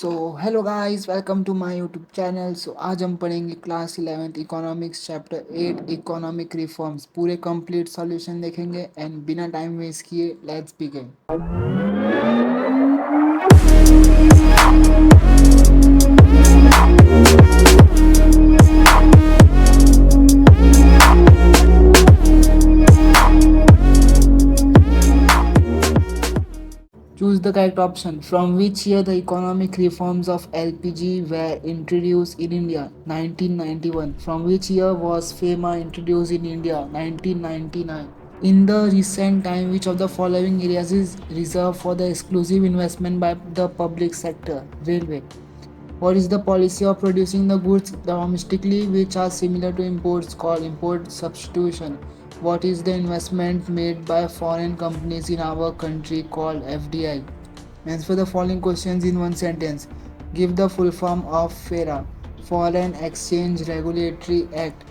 Hello guys, welcome to my YouTube channel. आज हम पढ़ेंगे class 11th economics chapter 8 economic reforms. पूरे complete solution देखेंगे एंड बिना टाइम वेस्ट किए let's begin. Choose the correct option. From which year the economic reforms of LPG were introduced in India? 1991. From which year was FEMA introduced in India? 1999. In the recent time, which of the following areas is reserved for the exclusive investment by the public sector? Railway. What is the policy of producing the goods domestically which are similar to imports called import substitution? What is the investment made by foreign companies in our country called FDI? Answer the following questions in one sentence. Give the full form of FERA, Foreign Exchange Regulatory Act.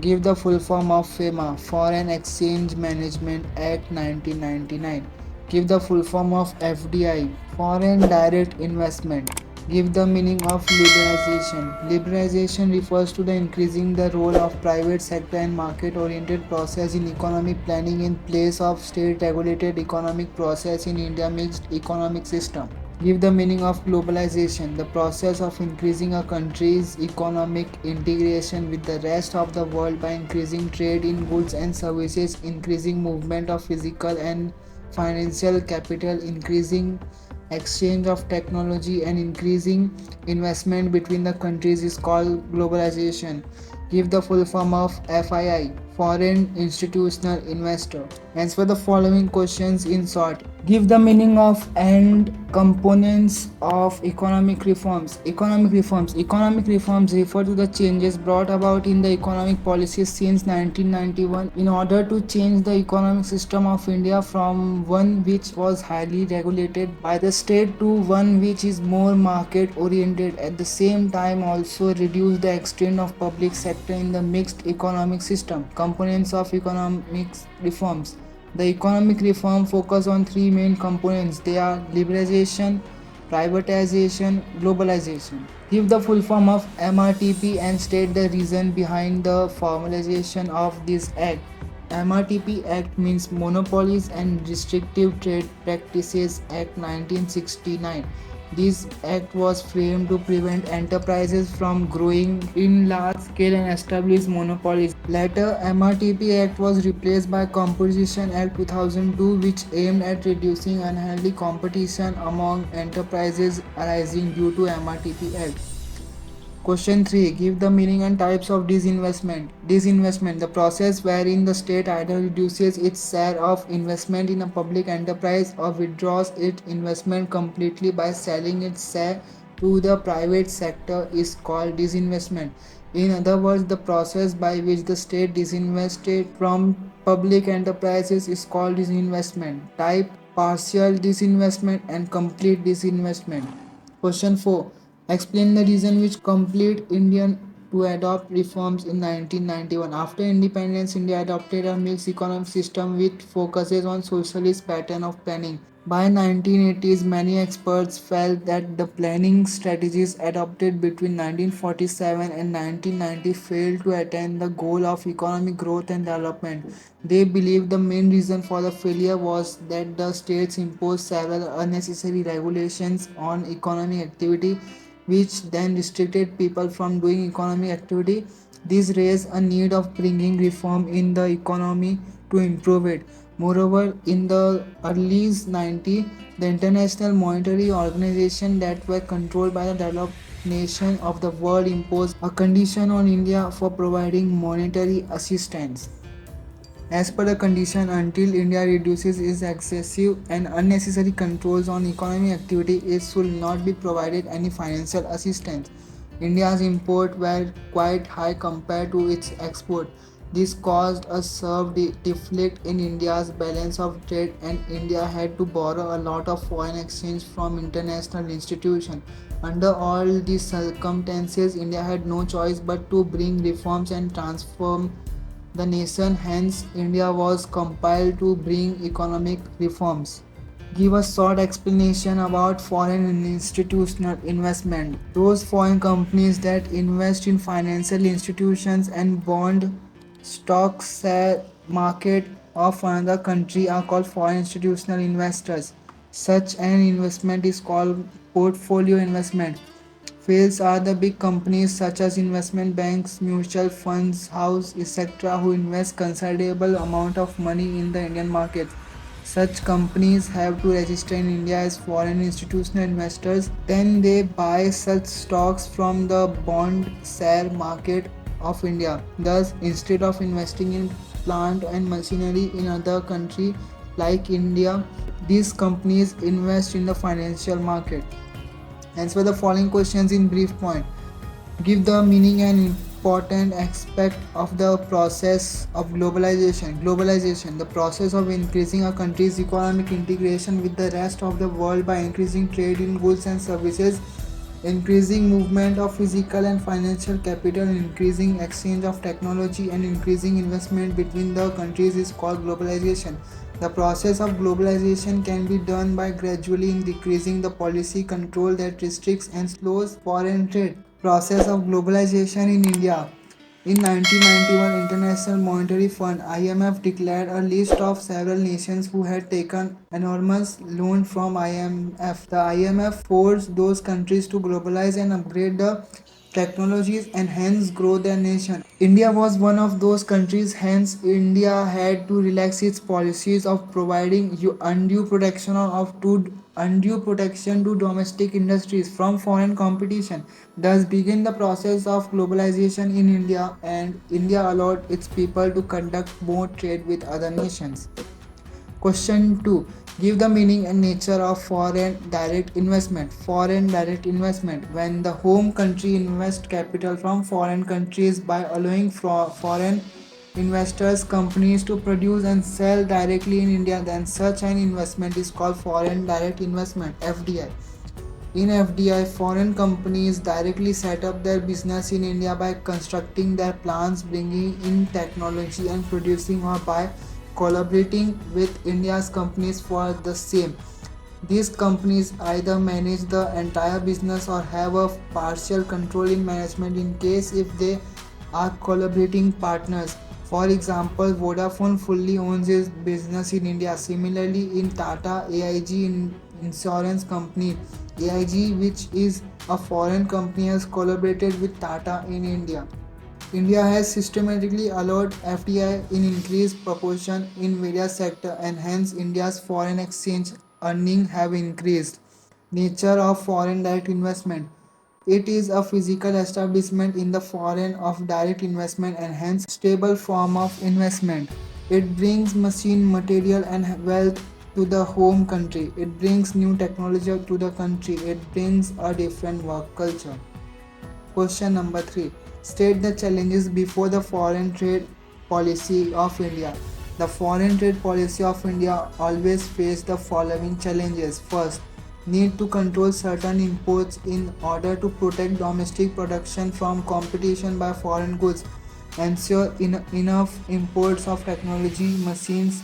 Give the full form of FEMA, Foreign Exchange Management Act 1999. Give the full form of FDI, Foreign Direct Investment. Give the meaning of liberalization. Liberalization refers to the increasing the role of private sector and market-oriented process in economic planning in place of state-regulated economic process in India mixed economic system. Give the meaning of globalization, the process of increasing a country's economic integration with the rest of the world by increasing trade in goods and services, increasing movement of physical and financial capital, increasing exchange of technology, and increasing investment between the countries is called globalization. Give the full form of FII, Foreign Institutional Investor. Answer the following questions in short. Give the meaning of and components of economic reforms. Economic reforms refer to the changes brought about in the economic policies since 1991 in order to change the economic system of India from one which was highly regulated by the state to one which is more market oriented. At the same time, also reduce the extent of public sector in the mixed economic system. Components of economic reforms. The economic reform focus on three main components. They are liberalization, privatization, globalization. Give the full form of MRTP and state the reason behind the formalization of this act. MRTP Act means Monopolies and Restrictive Trade Practices Act 1969. This act was framed to prevent enterprises from growing in large scale and establish monopolies. Later, MRTP Act was replaced by Competition Act 2002, which aimed at reducing unhealthy competition among enterprises arising due to MRTP Act. Question 3. Give the meaning and types of disinvestment. Disinvestment, the process wherein the state either reduces its share of investment in a public enterprise or withdraws its investment completely by selling its share to the private sector, is called disinvestment. In other words, the process by which the state disinvested from public enterprises is called disinvestment. Type: partial disinvestment and complete disinvestment. Question 4. Explain the reason which complete Indian to adopt reforms in 1991. After independence, India adopted a mixed economic system which focuses on socialist pattern of planning. By 1980s, many experts felt that the planning strategies adopted between 1947 and 1990 failed to attain the goal of economic growth and development. They believed the main reason for the failure was that the states imposed several unnecessary regulations on economic activity, which then restricted people from doing economic activity. This raised a need of bringing reform in the economy to improve it. Moreover, in the early 90s, the International Monetary Organization that were controlled by the developed nation of the world imposed a condition on India for providing monetary assistance. As per the condition, until India reduces its excessive and unnecessary controls on economic activity, it should not be provided any financial assistance. India's imports were quite high compared to its export. This caused a severe deflect in India's balance of trade, and India had to borrow a lot of foreign exchange from international institutions. Under all these circumstances, India had no choice but to bring reforms and transform the nation. Hence, India was compelled to bring economic reforms. Give a short explanation about foreign and institutional investment. Those foreign companies that invest in financial institutions and bond stocks share market of another country are called foreign institutional investors. Such an investment is called portfolio investment. Whales are the big companies such as investment banks, mutual funds, house, etc. who invest considerable amount of money in the Indian market. Such companies have to register in India as foreign institutional investors. Then they buy such stocks from the bond share market of India. Thus, instead of investing in plant and machinery in other country like India, these companies invest in the financial market. Answer the following questions in brief point. Give the meaning and important aspect of the process of globalization. Globalization, the process of increasing a country's economic integration with the rest of the world by increasing trade in goods and services, increasing movement of physical and financial capital, increasing exchange of technology, and increasing investment between the countries is called globalization. The process of globalization can be done by gradually decreasing the policy control that restricts and slows foreign trade. Process of globalization in India. In 1991, International Monetary Fund (IMF) declared a list of several nations who had taken enormous loans from IMF. The IMF forced those countries to globalize and upgrade the technologies and hence grow their nation. India was one of those countries, hence India had to relax its policies of providing undue protection to domestic industries from foreign competition. Thus began the process of globalization in India, and India allowed its people to conduct more trade with other nations. Question 2. Give the meaning and nature of foreign direct investment. Foreign direct investment. When the home country invests capital from foreign countries by allowing foreign investors companies to produce and sell directly in India, then such an investment is called foreign direct investment (FDI). In FDI, foreign companies directly set up their business in India by constructing their plants, bringing in technology, and producing, or by collaborating with India's companies for the same. These companies either manage the entire business or have a partial control in management in case if they are collaborating partners. For example, Vodafone fully owns its business in India. Similarly, in Tata AIG Insurance Company, AIG, which is a foreign company, has collaborated with Tata in India. India has systematically allowed FDI in increased proportion in various sectors, and hence India's foreign exchange earnings have increased. Nature of foreign direct investment. It is a physical establishment in the foreign of direct investment and hence stable form of investment. It brings machine, material and wealth to the home country. It brings new technology to the country. It brings a different work culture. Question number 3. State the challenges before the foreign trade policy of India. The foreign trade policy of India always faced the following challenges. First, need to control certain imports in order to protect domestic production from competition by foreign goods. Ensure enough imports of technology, machines,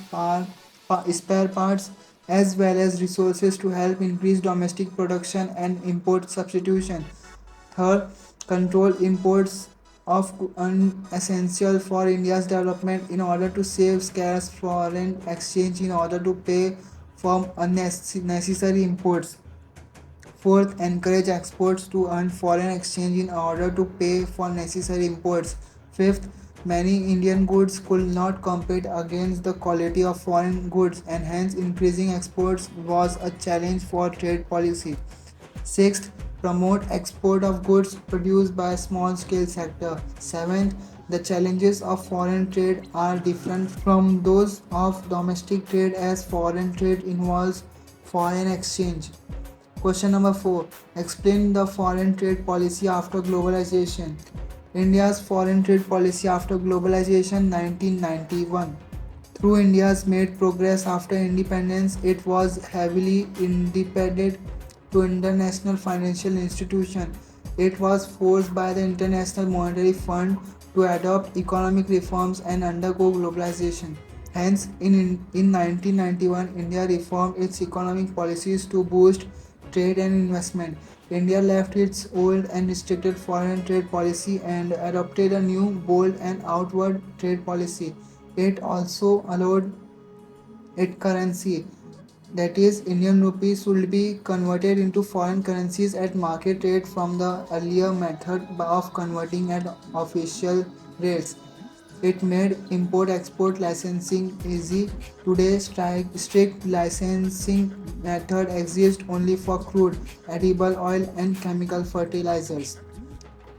spare parts, as well as resources to help increase domestic production and import substitution. Third, control imports of unessential for India's development in order to save scarce foreign exchange in order to pay for unnecessary imports. Fourth, encourage exports to earn foreign exchange in order to pay for necessary imports. Fifth, many Indian goods could not compete against the quality of foreign goods, and hence increasing exports was a challenge for trade policy. Sixth, promote export of goods produced by a small scale sector. Seventh, the challenges of foreign trade are different from those of domestic trade as foreign trade involves foreign exchange. Question number 4. Explain the foreign trade policy after globalization. India's foreign trade policy after globalization 1991. Through India's made progress after independence, it was heavily indebted to international financial institutions. It was forced by the International Monetary Fund to adopt economic reforms and undergo globalization. Hence, in 1991, India reformed its economic policies to boost trade and investment. India left its old and restricted foreign trade policy and adopted a new, bold, and outward trade policy. It also allowed its currency, that is, Indian rupees, would be converted into foreign currencies at market rate from the earlier method of converting at official rates. It made import export licensing easy. Today, strict licensing method exists only for crude, edible oil, and chemical fertilizers.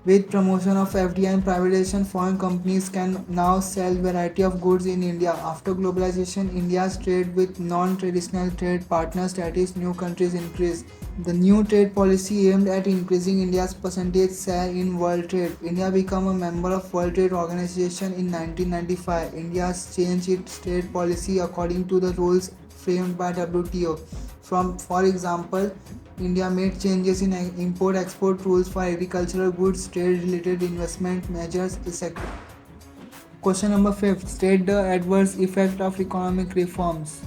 With promotion of FDI and privatization, foreign companies can now sell variety of goods in India. After globalization, India's trade with non-traditional trade partners, that is, new countries, increased. The new trade policy aimed at increasing India's percentage share in world trade. India became a member of World Trade Organization in 1995. India has changed its trade policy according to the rules framed by WTO. For example, India made changes in import export rules for agricultural goods, trade related investment measures, etc. Question number 5. State the adverse effect of economic reforms.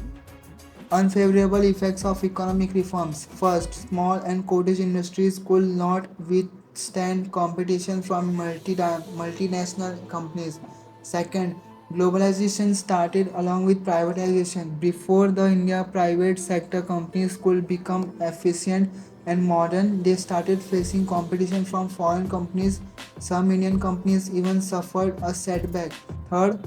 Unfavorable effects of economic reforms. First, small and cottage industries could not withstand competition from multinational companies. Second, globalization started along with privatization. Before the India private sector companies could become efficient and modern, they started facing competition from foreign companies. Some Indian companies even suffered a setback. Third,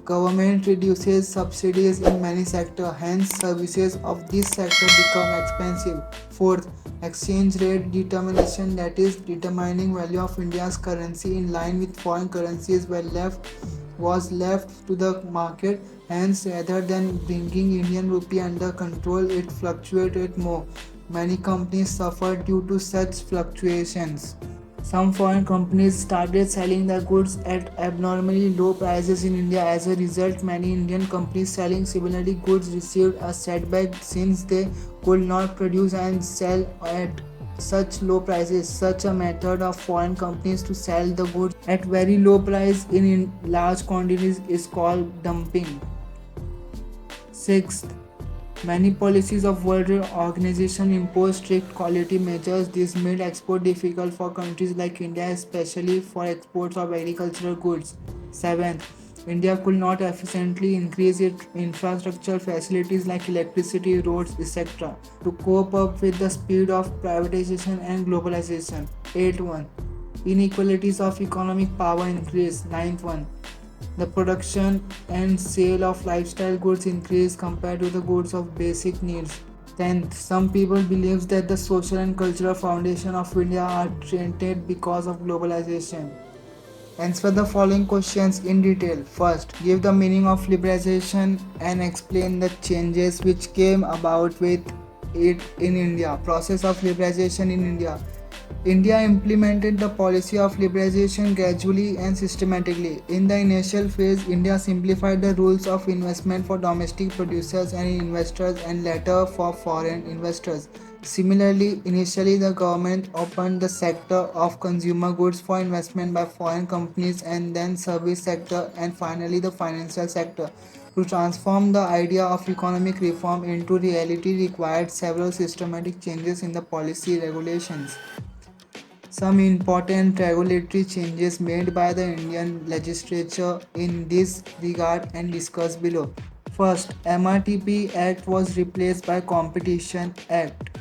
government reduces subsidies in many sectors, hence services of this sector become expensive. Fourth, exchange rate determination, that is determining value of India's currency in line with foreign currencies was left to the market. Hence, rather than bringing Indian rupee under control, it fluctuated more. Many companies suffered due to such fluctuations. Some foreign companies started selling their goods at abnormally low prices in India. As a result, many Indian companies selling similarly goods received a setback since they could not produce and sell at such low prices. Such a method of foreign companies to sell the goods at very low price in large quantities is called dumping. Sixth, many policies of World Trade Organization impose strict quality measures. This made export difficult for countries like India, especially for exports of agricultural goods. Seventh, India could not efficiently increase its infrastructure facilities like electricity, roads, etc. to cope up with the speed of privatization and globalization. 8th one, inequalities of economic power increase. Ninth one, the production and sale of lifestyle goods increase compared to the goods of basic needs. 10th, some people believe that the social and cultural foundation of India are tainted because of globalization. Answer the following questions in detail. First, give the meaning of liberalization and explain the changes which came about with it in India. Process of liberalization in India. India implemented the policy of liberalization gradually and systematically. In the initial phase, India simplified the rules of investment for domestic producers and investors and later for foreign investors. Similarly, initially the government opened the sector of consumer goods for investment by foreign companies and then service sector and finally the financial sector. To transform the idea of economic reform into reality required several systematic changes in the policy regulations. Some important regulatory changes made by the Indian legislature in this regard and discussed below. First, MRTP Act was replaced by Competition Act.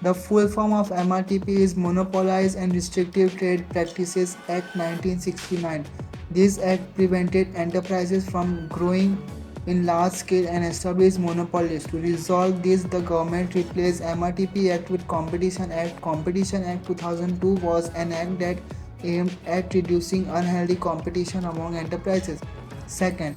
The full form of MRTP is Monopolized and Restrictive Trade Practices Act 1969. This act prevented enterprises from growing in large scale and established monopolies. To resolve this, the government replaced MRTP Act with Competition Act. Competition Act 2002 was an act that aimed at reducing unhealthy competition among enterprises. Second,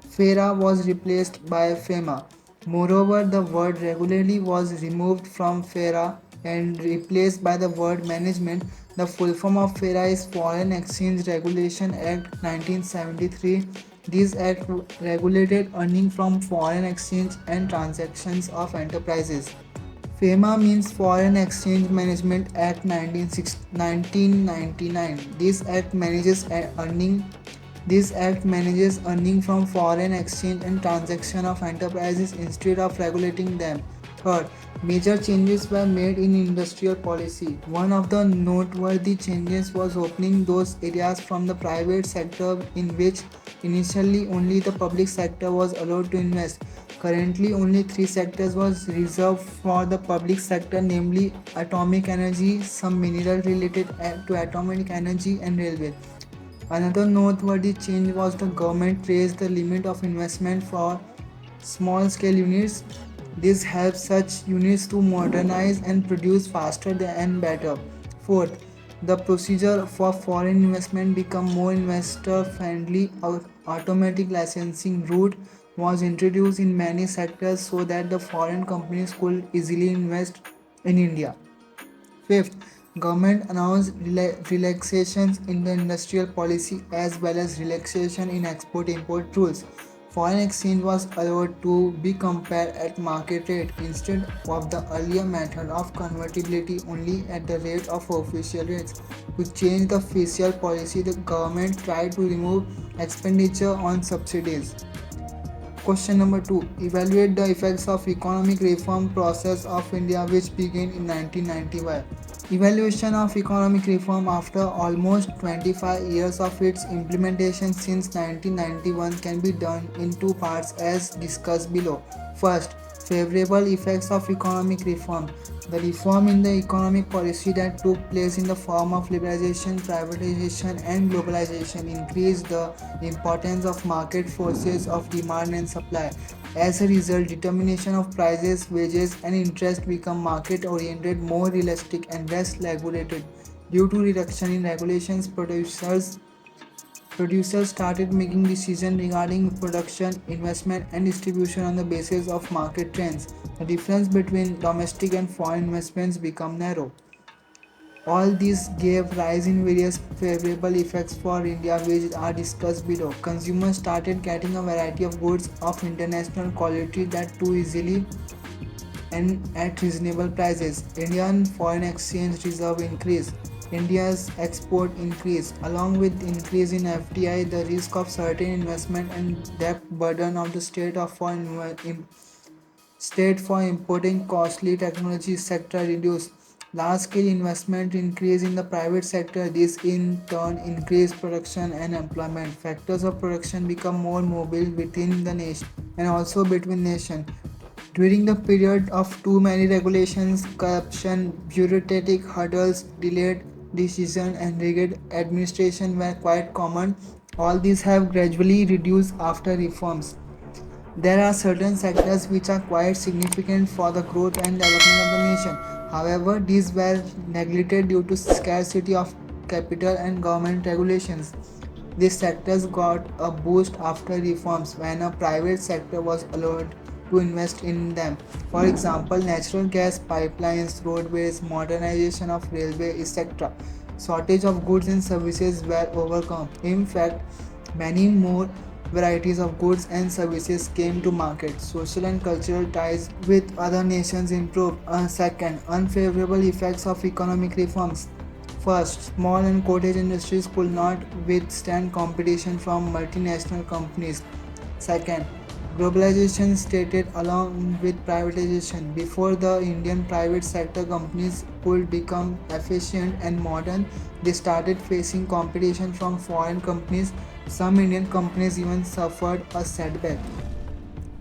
FERA was replaced by FEMA. Moreover, the word regularly was removed from FERA and replaced by the word management. The full form of FERA is Foreign Exchange Regulation Act 1973. This act regulated earning from foreign exchange and transactions of enterprises. FEMA means Foreign Exchange Management Act 1999. This act manages earning This act manages earning from foreign exchange and transaction of enterprises instead of regulating them. Third, major changes were made in industrial policy. One of the noteworthy changes was opening those areas from the private sector in which initially only the public sector was allowed to invest. Currently, only three sectors was reserved for the public sector, namely atomic energy, some mineral related to atomic energy, and railway. Another noteworthy change was the government raised the limit of investment for small scale units. This helps such units to modernize and produce faster and better. Fourth, the procedure for foreign investment become more investor friendly. Automatic licensing route was introduced in many sectors so that the foreign companies could easily invest in India. Fifth, government announced relaxations in the industrial policy as well as relaxation in export-import rules. Foreign exchange was allowed to be compared at market rate instead of the earlier method of convertibility only at the rate of official rates. To change the fiscal policy, the government tried to remove expenditure on subsidies. Question number 2. Evaluate the effects of economic reform process of India which began in 1995. Evaluation of economic reform after almost 25 years of its implementation since 1991 can be done in two parts as discussed below. First, favorable effects of economic reform. The reform in the economic policy that took place in the form of liberalization, privatization, and globalization increased the importance of market forces of demand and supply. As a result, determination of prices, wages, and interest become market oriented, more realistic, and less regulated. Due to reduction in regulations, producers started making decisions regarding production, investment, and distribution on the basis of market trends. The difference between domestic and foreign investments became narrow. All this gave rise in various favorable effects for India which are discussed below. Consumers started getting a variety of goods of international quality that too easily and at reasonable prices. Indian foreign exchange reserve increased. India's export increased. Along with increase in FDI, the risk of certain investment and debt burden of the state for importing costly technology sector reduced. Large-scale investment increase in the private sector. This in turn increased production and employment. Factors of production become more mobile within the nation and also between nations. During the period of too many regulations, corruption, bureaucratic hurdles, delayed decision, and rigid administration were quite common. All these have gradually reduced after reforms. There are certain sectors which are quite significant for the growth and development of the nation. However, these were neglected due to scarcity of capital and government regulations. These sectors got a boost after reforms when a private sector was allowed to invest in them. For example, natural gas pipelines, roadways, modernization of railway, etc. Shortage of goods and services were overcome. In fact, many more varieties of goods and services came to market. Social and cultural ties with other nations improved. Second, unfavorable effects of economic reforms. First, small and cottage industries could not withstand competition from multinational companies. Second, globalization started along with privatization. Before the Indian private sector companies could become efficient and modern, they started facing competition from foreign companies. Some Indian companies even suffered a setback.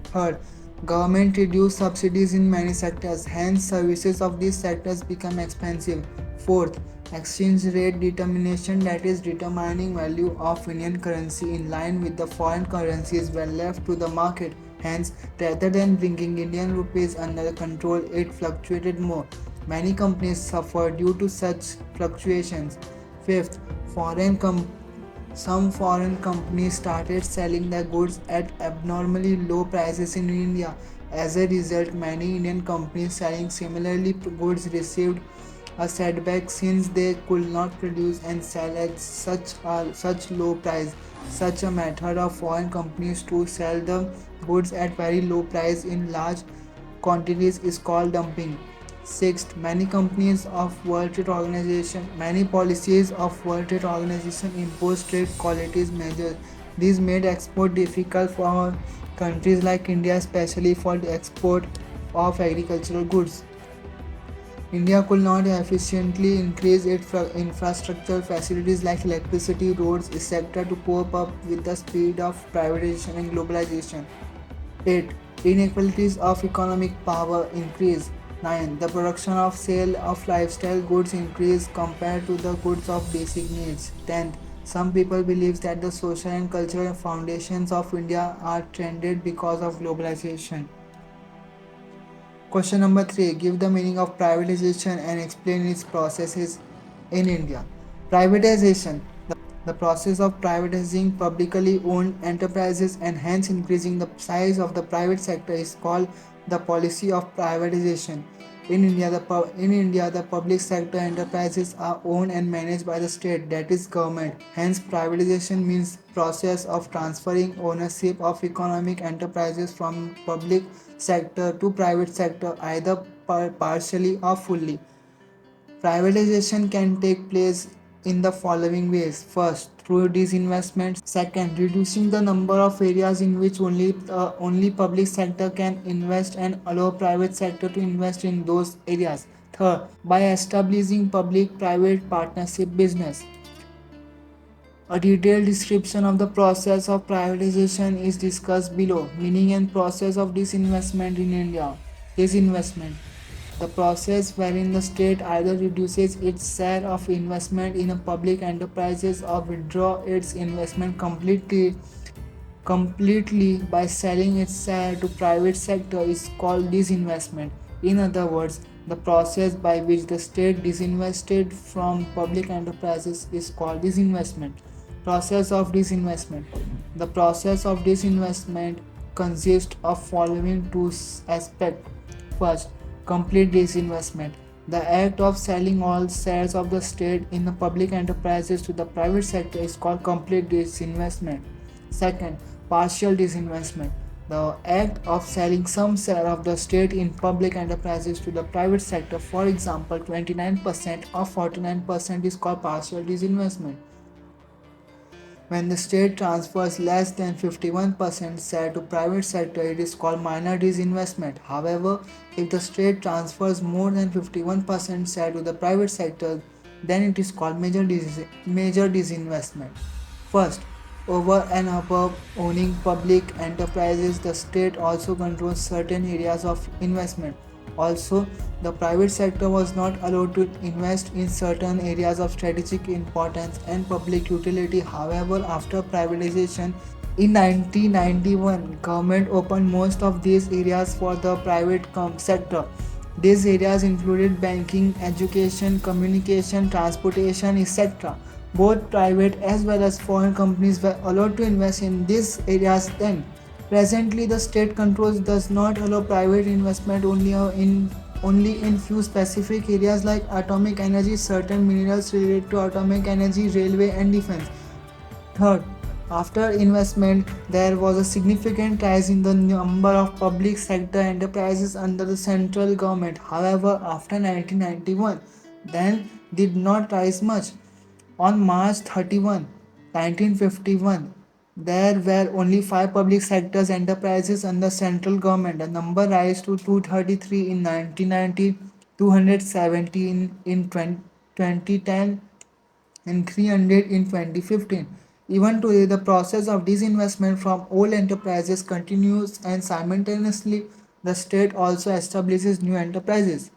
Third, government reduced subsidies in many sectors, hence services of these sectors become expensive. Fourth, exchange rate determination, that is determining value of Indian currency in line with the foreign currencies, were left to the market. Hence, rather than bringing Indian rupees under control, it fluctuated more. Many companies suffered due to such fluctuations. Fifth, foreign some foreign companies started selling their goods at abnormally low prices in India. As a result, many Indian companies selling similarly goods received a setback since they could not produce and sell at such low price. Such a method of foreign companies to sell the goods at very low price in large quantities is called dumping. Sixth, many policies of World Trade Organization impose strict quality measures This made export difficult for countries like India, especially for the export of agricultural goods. India could not efficiently increase its infrastructure facilities like electricity, roads, etc. to cope up with the speed of privatization and globalization. 8. Inequalities of economic power increase. 9. The production of sale of lifestyle goods increase compared to the goods of basic needs. 10th. Some people believe that the social and cultural foundations of India are trended because of globalization. Question number 3. Give the meaning of privatization and explain its processes in India. Privatization. The process of privatizing publicly owned enterprises and hence increasing the size of the private sector is called the policy of privatization. In India, the public sector enterprises are owned and managed by the state, that is government. Hence, privatization means process of transferring ownership of economic enterprises from public sector to private sector, either partially or fully. Privatization can take place in the following ways. First, through disinvestment. Second, reducing the number of areas in which only public sector can invest and allow private sector to invest in those areas. Third, by establishing public-private partnership business. A detailed description of the process of privatization is discussed below. Meaning and process of disinvestment in India. Disinvestment. The process wherein the state either reduces its share of investment in a public enterprises or withdraw its investment completely by selling its share to private sector is called disinvestment. In other words, the process by which the state disinvested from public enterprises is called disinvestment. Process of disinvestment. The process of disinvestment consists of following two aspects. First, complete disinvestment. The act of selling all shares of the state in the public enterprises to the private sector is called complete disinvestment. Second, partial disinvestment. The act of selling some share of the state in public enterprises to the private sector, for example, 29% or 49% is called partial disinvestment. When the state transfers less than 51% share to private sector, it is called minor disinvestment. However, if the state transfers more than 51% share to the private sector, then it is called major disinvestment. First, over and above owning public enterprises, the state also controls certain areas of investment. Also, the private sector was not allowed to invest in certain areas of strategic importance and public utility. However, after privatization in 1991, government opened most of these areas for the private sector. These areas included banking, education, communication, transportation, etc. Both private as well as foreign companies were allowed to invest in these areas then. Presently, the state controls does not allow private investment only in few specific areas like atomic energy, certain minerals related to atomic energy, railway, and defense. Third, after investment, there was a significant rise in the number of public sector enterprises under the central government. However, after 1991, then did not rise much. On March 31, 1951, there were only 5 public sector enterprises under central government. The number rose to 233 in 1990, 217 in 2010, and 300 in 2015. Even today, the process of disinvestment from old enterprises continues and simultaneously the state also establishes new enterprises.